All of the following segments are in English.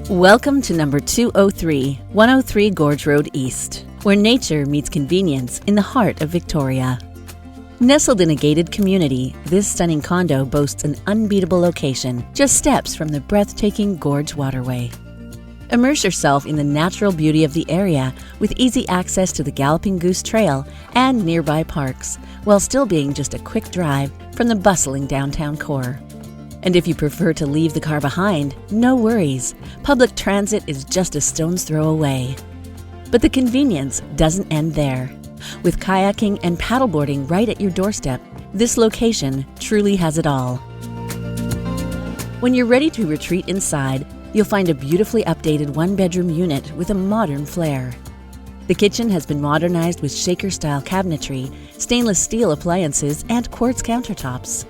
Welcome to number 203, 103 Gorge Road East, where nature meets convenience in the heart of Victoria. Nestled in a gated community, this stunning condo boasts an unbeatable location just steps from the breathtaking Gorge Waterway. Immerse yourself in the natural beauty of the area with easy access to the Galloping Goose Trail and nearby parks, while still being just a quick drive from the bustling downtown core. And if you prefer to leave the car behind, no worries. Public transit is just a stone's throw away. But the convenience doesn't end there. With kayaking and paddleboarding right at your doorstep, this location truly has it all. When you're ready to retreat inside, you'll find a beautifully updated one-bedroom unit with a modern flair. The kitchen has been modernized with shaker-style cabinetry, stainless steel appliances, and quartz countertops.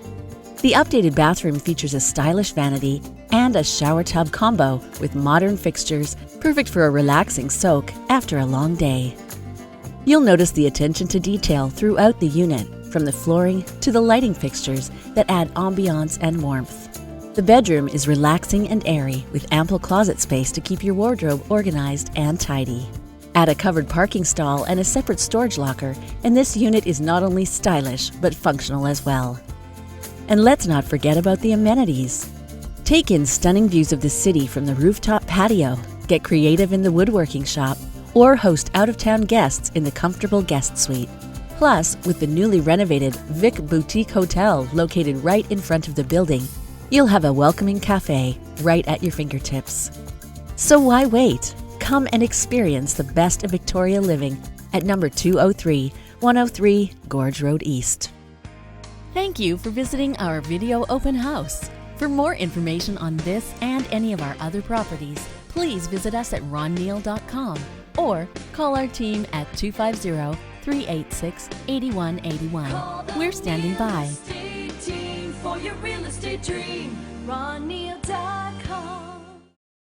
The updated bathroom features a stylish vanity and a shower tub combo with modern fixtures, perfect for a relaxing soak after a long day. You'll notice the attention to detail throughout the unit, from the flooring to the lighting fixtures that add ambiance and warmth. The bedroom is relaxing and airy, with ample closet space to keep your wardrobe organized and tidy. Add a covered parking stall and a separate storage locker, and this unit is not only stylish but functional as well. And let's not forget about the amenities. Take in stunning views of the city from the rooftop patio, get creative in the woodworking shop, or host out-of-town guests in the comfortable guest suite. Plus, with the newly renovated Vic Boutique Hotel located right in front of the building, you'll have a welcoming cafe right at your fingertips. So why wait? Come and experience the best of Victoria living at number 203, 103 Gorge Road East. Thank you for visiting our video open house. For more information on this and any of our other properties, please visit us at ronneal.com or call our team at 250-386-8181. We're standing by. For your real estate dream, ronneal.com.